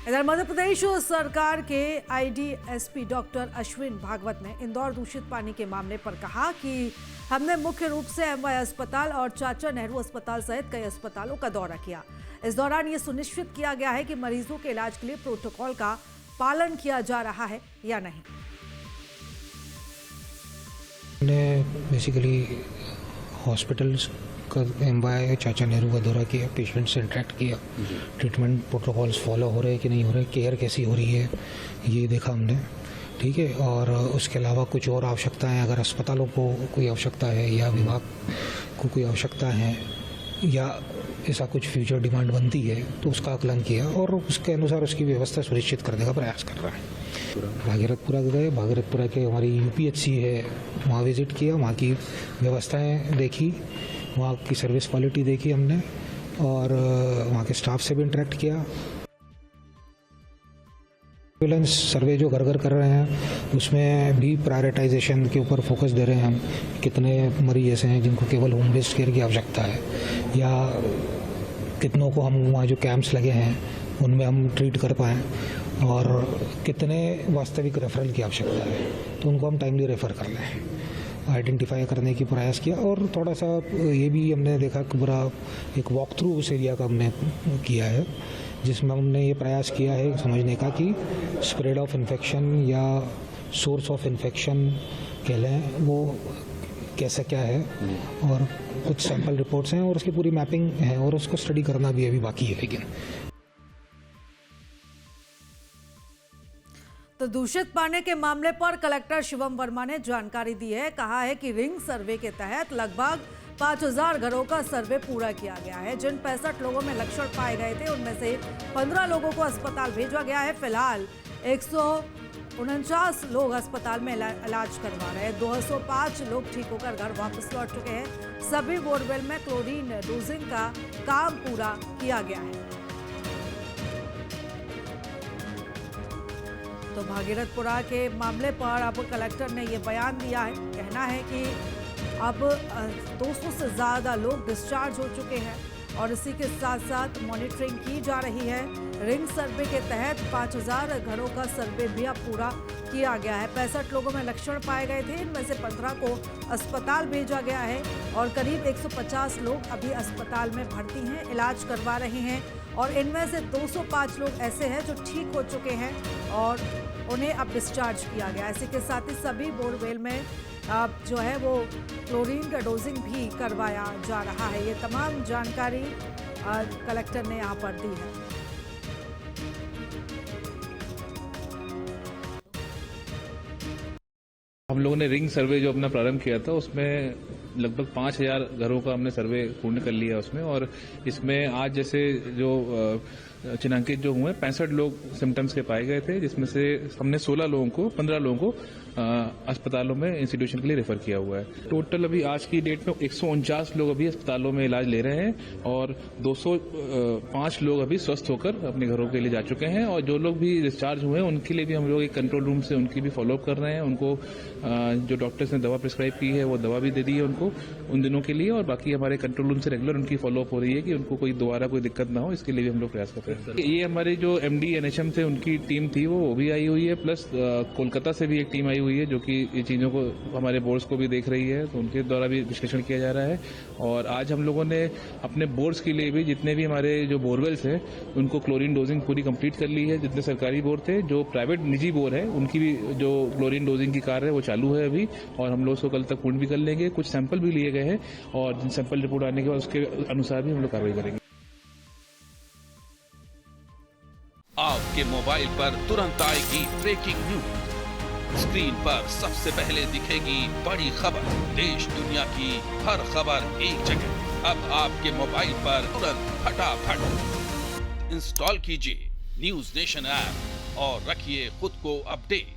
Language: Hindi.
इधर मध्य प्रदेश सरकार के आईडीएसपी डॉक्टर अश्विन भागवत ने इंदौर दूषित पानी के मामले पर कहा कि हमने मुख्य रूप से एमवाई अस्पताल और चाचा नेहरू अस्पताल सहित कई अस्पतालों का दौरा किया। इस दौरान ये सुनिश्चित किया गया है कि मरीजों के इलाज के लिए प्रोटोकॉल का पालन किया जा रहा है या नहीं। बेसिकली हॉस्पिटल्स का एमवाई चाचा नेहरू का दौरा किया, पेशेंट से इंटरेक्ट किया, ट्रीटमेंट प्रोटोकॉल्स फॉलो हो रहे हैं कि नहीं हो रहे, केयर कैसी हो रही है ये देखा हमने, ठीक है। और उसके अलावा कुछ और आवश्यकताएं अगर अस्पतालों को कोई आवश्यकता है या विभाग को कोई आवश्यकता है या ऐसा कुछ फ्यूचर डिमांड बनती है तो उसका आकलन किया और उसके अनुसार उसकी व्यवस्था सुनिश्चित करने का प्रयास कर रहा है। भागीरथपुरा गए, भागीरथपुरा के हमारी यूपीएचसी है वहाँ विजिट किया, वहाँ की व्यवस्थाएं देखी, वहाँ की सर्विस क्वालिटी देखी हमने और वहाँ के स्टाफ से भी इंटरेक्ट किया। एम्बुलेंस सर्वे जो घर घर कर रहे हैं उसमें भी प्रायोरिटाइजेशन के ऊपर फोकस दे रहे हैं हम, कितने मरीज ऐसे हैं जिनको केवल होम बेस्ड केयर की आवश्यकता है या कितनों को हम वहाँ जो कैंप्स लगे हैं उनमें हम ट्रीट कर पाएँ और कितने वास्तविक रेफरल की आवश्यकता है तो उनको हम टाइमली रेफ़र कर लें, आइडेंटिफाई करने की प्रयास किया। और थोड़ा सा ये भी हमने देखा कि पूरा एक वॉक थ्रू उस एरिया का हमने किया है जिसमें हमने ये प्रयास किया है समझने का कि स्प्रेड ऑफ इन्फेक्शन या सोर्स ऑफ इन्फेक्शन कह लें वो कैसा क्या है और कुछ सैंपल रिपोर्ट्स हैं और उसकी पूरी मैपिंग है और उसको स्टडी करना भी अभी बाकी है। लेकिन तो दूषित पानी के मामले पर कलेक्टर शिवम वर्मा ने जानकारी दी है। कहा है कि रिंग सर्वे के तहत लगभग 5000 घरों का सर्वे पूरा किया गया है। जिन 65 लोगों में लक्षण पाए गए थे उनमें से 15 लोगों को अस्पताल भेजा गया है। फिलहाल 149 लोग अस्पताल में इलाज करवा रहे हैं। 205 लोग ठीक होकर घर वापस लौट चुके हैं। सभी बोरवेल में क्लोरीन डोजिंग का काम पूरा किया गया है। तो भागीरथपुरा के मामले पर अब कलेक्टर ने ये बयान दिया है। कहना है कि अब 200 से ज़्यादा लोग डिस्चार्ज हो चुके हैं और इसी के साथ साथ मॉनिटरिंग की जा रही है। रिंग सर्वे के तहत 5000 घरों का सर्वे भी अब पूरा किया गया है। 65 लोगों में लक्षण पाए गए थे, इनमें से 15 को अस्पताल भेजा गया है और करीब 150 लोग अभी अस्पताल में भर्ती हैं, इलाज करवा रहे हैं और इनमें से 205 लोग ऐसे हैं जो ठीक हो चुके हैं और उन्हें अब डिस्चार्ज किया गया। इसी के साथ ही सभी बोरवेल में अब जो है वो क्लोरीन का डोजिंग भी करवाया जा रहा है। ये तमाम जानकारी कलेक्टर ने यहाँ पर दी है। हम लोगों ने रिंग सर्वे जो अपना प्रारंभ किया था उसमें लगभग 5000 घरों का हमने सर्वे पूर्ण कर लिया उसमें, और इसमें आज जैसे जो चिन्हांकित जो हुए 65 लोग सिम्टम्स के पाए गए थे, जिसमें से हमने 15 लोगों को अस्पतालों में इंस्टीट्यूशन के लिए रेफर किया हुआ है। टोटल अभी आज की डेट में 149 लोग अभी अस्पतालों में इलाज ले रहे हैं और 205 लोग अभी स्वस्थ होकर अपने घरों के लिए जा चुके हैं और जो लोग भी डिस्चार्ज हुए हैं उनके लिए भी हम लोग एक कंट्रोल रूम से उनकी भी फॉलोअप कर रहे हैं। उनको जो डॉक्टर्स ने दवा प्रिस्क्राइब की है वो दवा भी दे दी है उनको उन दिनों के लिए, और बाकी हमारे कंट्रोल रूम से रेगुलर उनकी फॉलोअप हो रही है कि उनको कोई दोबारा कोई दिक्कत ना हो, इसके लिए भी हम लोग प्रयास कर रहे हैं। ये हमारे जो एमडी एनएचएम थे उनकी टीम थी वो भी आई हुई है, प्लस कोलकाता से भी एक टीम आई हुई है जो कि ये चीज़ों को हमारे बोर्ड्स को भी देख रही है, तो उनके द्वारा भी विश्लेषण किया जा रहा है। और आज हम लोगों ने अपने बोर्ड्स के लिए भी जितने भी हमारे जो बोरवेल्स हैं उनको क्लोरीन डोजिंग पूरी कंप्लीट कर ली है। जितने सरकारी बोर थे, जो प्राइवेट निजी बोर है उनकी भी जो क्लोरीन डोजिंग की कार्य है वो चालू है अभी, और हम लोग उसको कल तक पूर्ण भी कर लेंगे। कुछ सैंपल भी लिए गए हैं और जिन सैंपल रिपोर्ट आने के बाद उसके अनुसार भी हम लोग कार्रवाई करेंगे। आपके मोबाइल पर तुरंत आएगी ब्रेकिंग न्यूज, स्क्रीन पर सबसे पहले दिखेगी बड़ी खबर, देश दुनिया की हर खबर एक जगह। अब आपके मोबाइल पर तुरंत फटाफट इंस्टॉल कीजिए न्यूज नेशन ऐप और रखिए खुद को अपडेट।